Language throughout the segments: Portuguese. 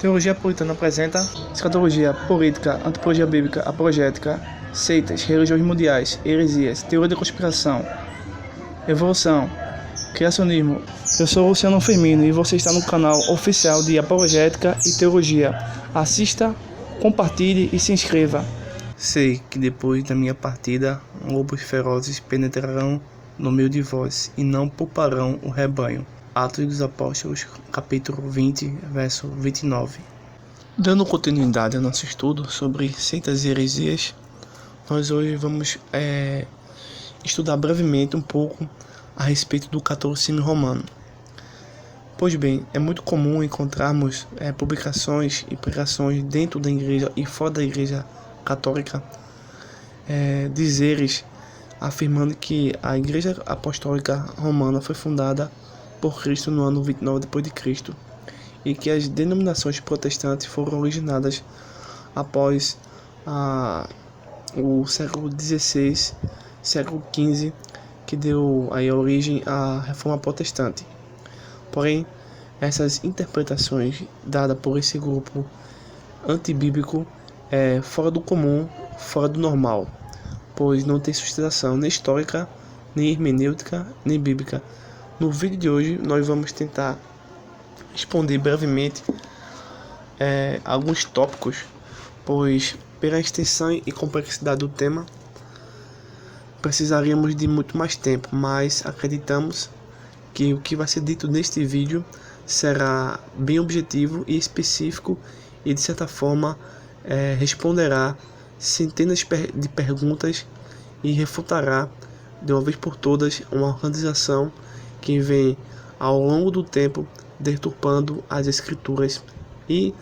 Teologia Puritana apresenta escatologia, política, antropologia bíblica, apologética, seitas, religiões mundiais, heresias, teoria da conspiração, evolução, criacionismo. Eu sou Luciano Firmino e você está no canal oficial de Apologética e Teologia. Assista, compartilhe e se inscreva. Sei que depois da minha partida, lobos ferozes penetrarão no meio de vós e não pouparão o rebanho. Atos dos Apóstolos, capítulo 20, verso 29. Dando continuidade ao nosso estudo sobre seitas e heresias, nós hoje vamos estudar brevemente um pouco a respeito do catolicismo romano. Pois bem, é muito comum encontrarmos publicações e pregações dentro da igreja e fora da igreja católica, dizeres afirmando que a igreja apostólica romana foi fundada por Cristo no ano 29 d.C. e que as denominações protestantes foram originadas após o século XVI, século XV, que deu aí origem à Reforma Protestante. Porém, essas interpretações dadas por esse grupo antibíblico é fora do comum, fora do normal, pois não tem sustentação nem histórica, nem hermenêutica, nem bíblica. No vídeo de hoje nós vamos tentar responder brevemente alguns tópicos, pois pela extensão e complexidade do tema precisaríamos de muito mais tempo, mas acreditamos que o que vai ser dito neste vídeo será bem objetivo e específico e de certa forma responderá centenas de perguntas e refutará de uma vez por todas uma organização que vem ao longo do tempo deturpando as escrituras e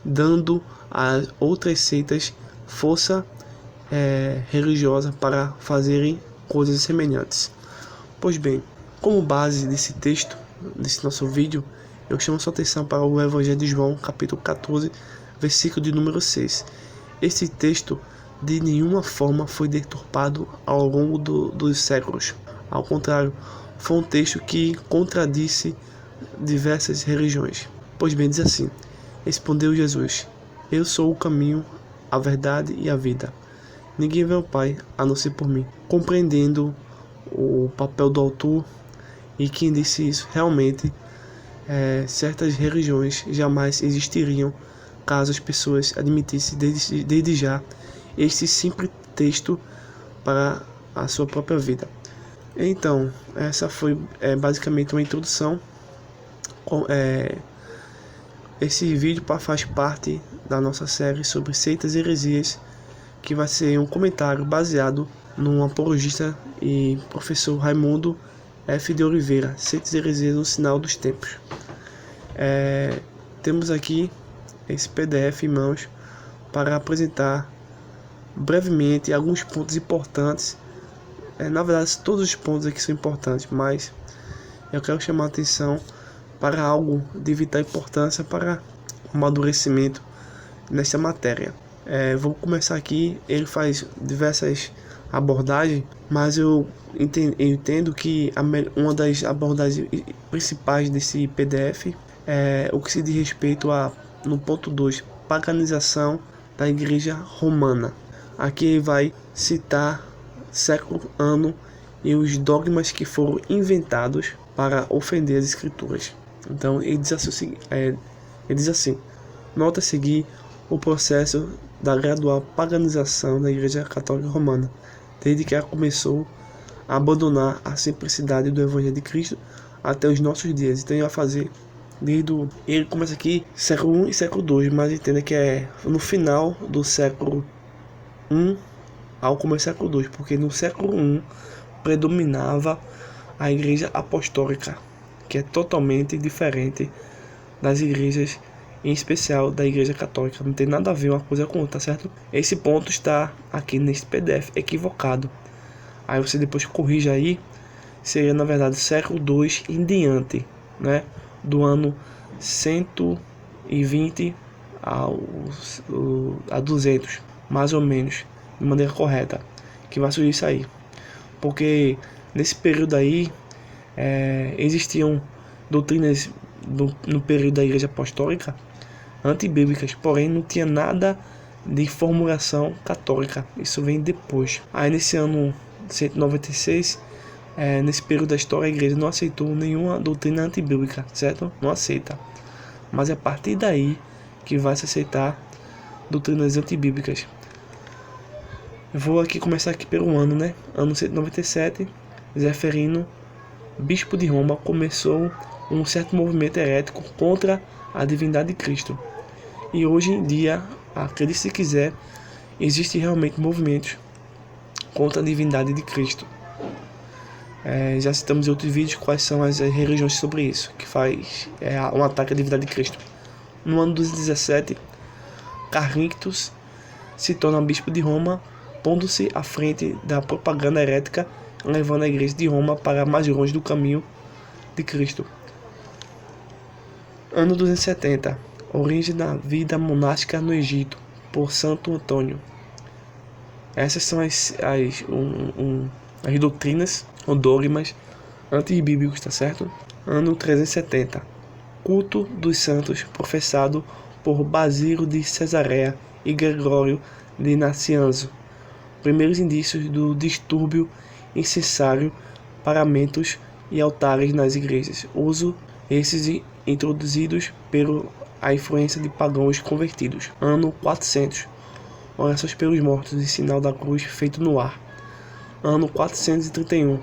dando a outras seitas força religiosa para fazerem coisas semelhantes. Pois bem, como base desse texto, desse nosso vídeo, eu chamo sua atenção para o Evangelho de João, capítulo 14, versículo de número 6. Esse texto de nenhuma forma foi deturpado ao longo dos séculos. Ao contrário, foi um texto que contradisse diversas religiões. Pois bem, diz assim: respondeu Jesus: eu sou o caminho, a verdade e a vida. Ninguém vê ao Pai a não ser por mim. Compreendendo o papel do autor e quem disse isso, realmente certas religiões jamais existiriam caso as pessoas admitissem desde já este simples texto para a sua própria vida. Então, essa foi basicamente uma introdução. Esse vídeo faz parte da nossa série sobre seitas e heresias, que vai ser um comentário baseado num apologista e professor Raimundo F. de Oliveira, Seitas e Heresias no Sinal dos Tempos. Temos aqui esse PDF em mãos para apresentar brevemente alguns pontos importantes. Na verdade, todos os pontos aqui são importantes, mas eu quero chamar a atenção para algo de vital importância para o amadurecimento nessa matéria. Vou começar aqui. Ele faz diversas abordagens, mas eu entendo que uma das abordagens principais desse PDF é o que se diz respeito no ponto 2, paganização da Igreja Romana. Aqui ele vai citar século, ano e os dogmas que foram inventados para ofender as Escrituras. Então ele diz assim: nota a seguir o processo da gradual paganização da Igreja Católica Romana, desde que ela começou a abandonar a simplicidade do Evangelho de Cristo até os nossos dias. Então ele vai fazer ele começa aqui século I e século II, mas entenda que é no final do século I ao começo do século II, porque no século I predominava a Igreja Apostólica, que é totalmente diferente das igrejas, em especial da Igreja Católica. Não tem nada a ver uma coisa com outra, certo? Esse ponto está aqui nesse PDF equivocado. Aí você depois corrige aí, seria na verdade século II em diante, né? Do ano 120 a 200, mais ou menos, de maneira correta, que vai surgir isso aí. Porque nesse período aí existiam doutrinas no período da Igreja Apostólica antibíblicas, porém não tinha nada de formulação católica. Isso vem depois. Aí nesse ano 196, nesse período da história, a igreja não aceitou nenhuma doutrina antibíblica, certo? Não aceita. Mas é a partir daí que vai se aceitar doutrinas antibíblicas. Eu vou aqui começar aqui pelo ano, né? Ano 197, Zeferino, bispo de Roma, começou um certo movimento herético contra a divindade de Cristo. E hoje em dia, acredite se quiser, existem realmente movimentos contra a divindade de Cristo. Já citamos em outros vídeos quais são as religiões sobre isso, que faz um ataque à divindade de Cristo. No ano 217, Carnictus se torna bispo de Roma, pondo-se à frente da propaganda herética, levando a igreja de Roma para mais longe do caminho de Cristo. Ano 270, origem da vida monástica no Egito, por Santo Antônio. Essas são as doutrinas ou dogmas antibíblicos, tá certo? Ano 370, culto dos santos professado por Basílio de Cesareia e Gregório de Nacianzo. Primeiros indícios do distúrbio incensário, paramentos e altares nas igrejas. Uso esses introduzidos pela influência de pagãos convertidos. Ano 400, orações pelos mortos e sinal da cruz feito no ar. Ano 431,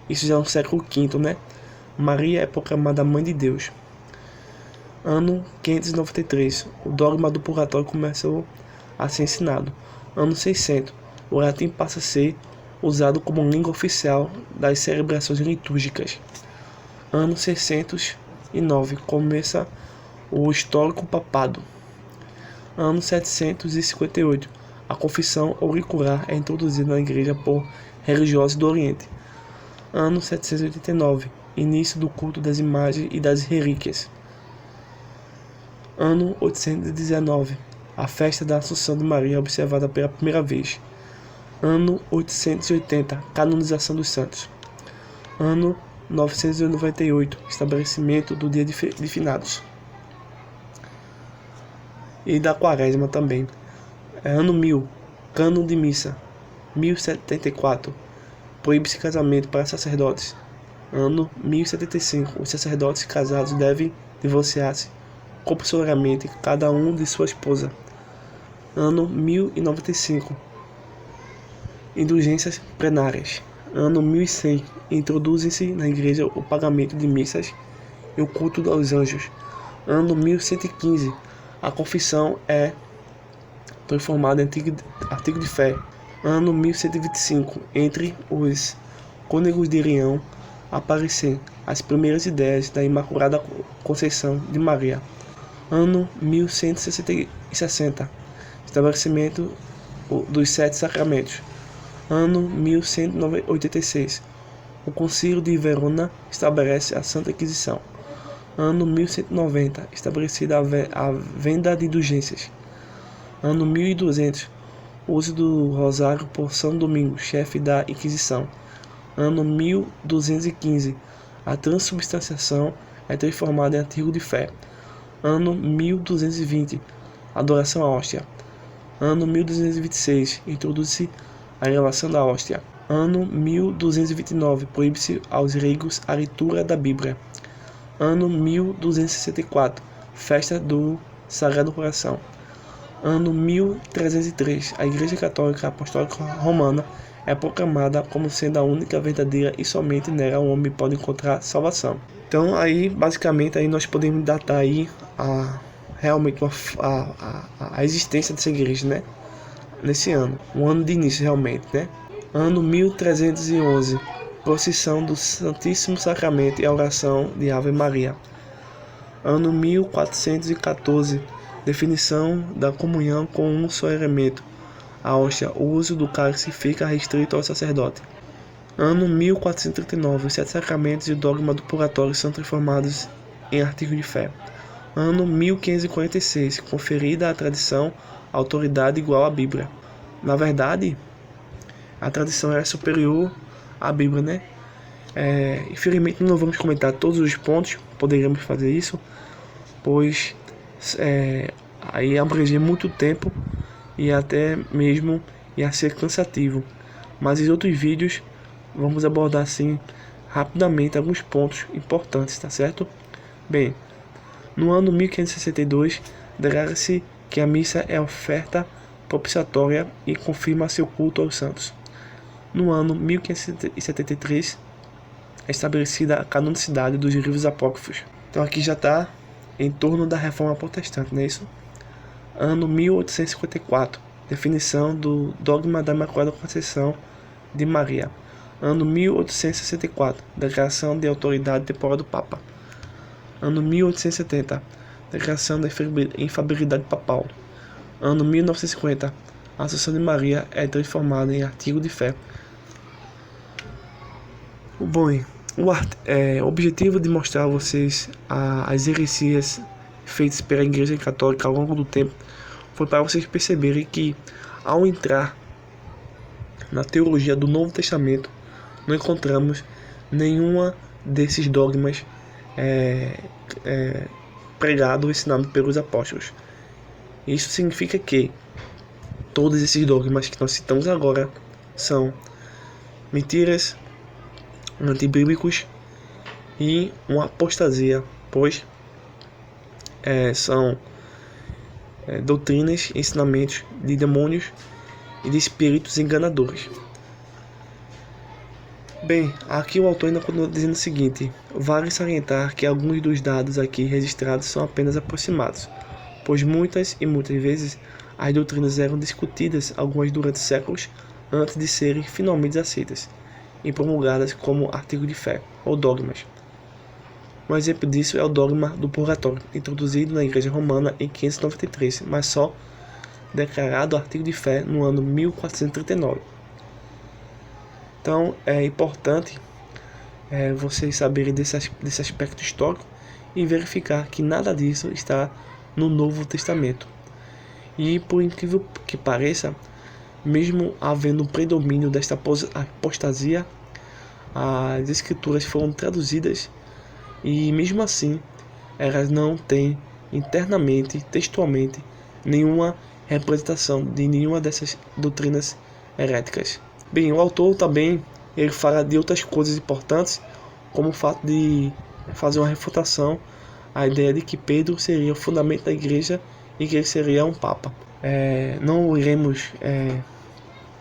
isso já é no século V, né? Maria é proclamada Mãe de Deus. Ano 593, o dogma do purgatório começou a ser ensinado. Ano 600, o latim passa a ser usado como língua oficial das celebrações litúrgicas. Ano 609, começa o histórico papado. Ano 758, a confissão auricular é introduzida na igreja por religiosos do Oriente. Ano 789, início do culto das imagens e das relíquias. Ano 819, a festa da Assunção de Maria é observada pela primeira vez. Ano 880, canonização dos santos. Ano 998, estabelecimento do dia de finados. E da quaresma também. Ano 1000, cânon de missa. 1074, proíbe-se casamento para sacerdotes. Ano 1075, os sacerdotes casados devem divorciar-se compulsoriamente, cada um de sua esposa. Ano 1095, indulgências plenárias. Ano 1100, introduzem-se na igreja o pagamento de missas e o culto aos anjos. Ano 1115, a confissão é transformada em artigo de fé. Ano 1125, entre os cônegos de Leão, aparecem as primeiras ideias da Imaculada Conceição de Maria. Ano 1160, estabelecimento dos 7 sacramentos. Ano 1186, o Concílio de Verona estabelece a Santa Inquisição. Ano 1190, estabelecida a venda de indulgências. Ano 1200, uso do rosário por São Domingo, chefe da Inquisição. Ano 1215, a transubstanciação é transformada em artigo de fé. Ano 1220, adoração à hóstia. Ano 1226, introduz-se a elevação da hóstia. Ano 1229, proíbe-se aos leigos a leitura da Bíblia. Ano 1264, festa do Sagrado Coração. Ano 1303, a Igreja Católica Apostólica Romana é proclamada como sendo a única verdadeira e somente nela o homem pode encontrar salvação. Então aí, basicamente, aí nós podemos datar aí realmente a existência dessa igreja, né? Nesse ano, um ano de início realmente, né? Ano 1311, procissão do Santíssimo Sacramento e a oração de Ave Maria. Ano 1414, definição da comunhão com um só elemento, a hóstia. O uso do cálice fica restrito ao sacerdote. Ano 1439, os 7 sacramentos e o dogma do purgatório são transformados em artigo de fé. Ano 1546, conferida à tradição autoridade igual à Bíblia. Na verdade, a tradição era superior à Bíblia, né? Infelizmente não vamos comentar todos os pontos, poderíamos fazer isso, pois aí abranger muito tempo e até mesmo ia ser cansativo. Mas em outros vídeos vamos abordar assim rapidamente alguns pontos importantes, tá certo? Bem, no ano 1562 declara-se que a missa é oferta propiciatória e confirma seu culto aos santos. No ano 1573 é estabelecida a canonicidade dos livros apócrifos. Então aqui já está em torno da Reforma Protestante, não é isso? Ano 1854, definição do dogma da Imaculada Conceição de Maria. Ano 1864, declaração de autoridade temporal do Papa. Ano 1870, declaração da infalibilidade papal. Ano 1950, a Assunção de Maria é transformada em artigo de fé. Bom, o objetivo de mostrar a vocês as heresias feitas pela Igreja Católica ao longo do tempo foi para vocês perceberem que, ao entrar na teologia do Novo Testamento, não encontramos nenhuma desses dogmas pregado ou ensinado pelos apóstolos. Isso significa que todos esses dogmas que nós citamos agora são mentiras, antibíblicos e uma apostasia, pois são doutrinas e ensinamentos de demônios e de espíritos enganadores. Bem, aqui o autor ainda continua dizendo o seguinte: vale salientar que alguns dos dados aqui registrados são apenas aproximados, pois muitas vezes as doutrinas eram discutidas, algumas durante séculos, antes de serem finalmente aceitas e promulgadas como artigo de fé, ou dogmas. Um exemplo disso é o dogma do purgatório, introduzido na Igreja Romana em 593, mas só declarado artigo de fé no ano 1439. Então é importante vocês saberem desse aspecto histórico e verificar que nada disso está no Novo Testamento. E por incrível que pareça, mesmo havendo o predomínio desta apostasia, as escrituras foram traduzidas e mesmo assim elas não têm internamente, textualmente, nenhuma representação de nenhuma dessas doutrinas heréticas. Bem, o autor também ele fala de outras coisas importantes, como o fato de fazer uma refutação à ideia de que Pedro seria o fundamento da igreja e que ele seria um papa. Não iremos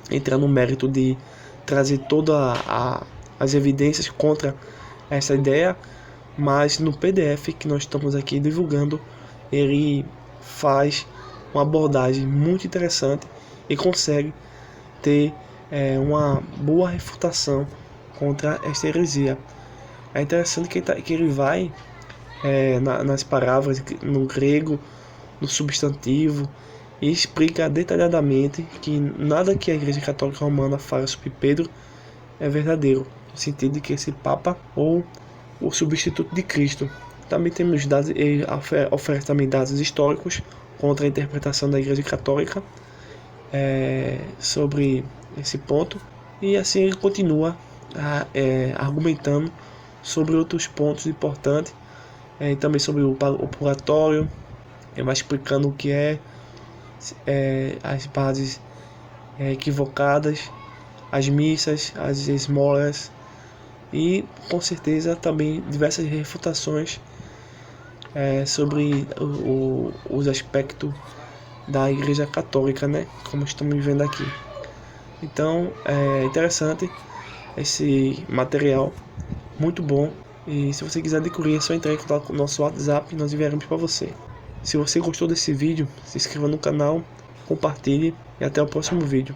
entrar no mérito de trazer todas as evidências contra essa ideia, mas no PDF que nós estamos aqui divulgando, ele faz uma abordagem muito interessante e consegue ter uma boa refutação contra esta heresia. É interessante que ele vai nas palavras, no grego, no substantivo, e explica detalhadamente que nada que a Igreja Católica Romana fala sobre Pedro é verdadeiro, no sentido de que esse Papa ou o substituto de Cristo. Também temos dados, ele oferece também dados históricos contra a interpretação da Igreja Católica sobre esse ponto, e assim ele continua argumentando sobre outros pontos importantes, também sobre o purgatório. Ele vai explicando o que as bases equivocadas, as missas, as esmolas e com certeza também diversas refutações sobre os aspectos da Igreja Católica, né, como estamos vendo aqui. Então é interessante esse material, muito bom, e se você quiser adquirir é só entrar em contato com o nosso WhatsApp e nós enviaremos para você. Se você gostou desse vídeo, se inscreva no canal, compartilhe e até o próximo vídeo.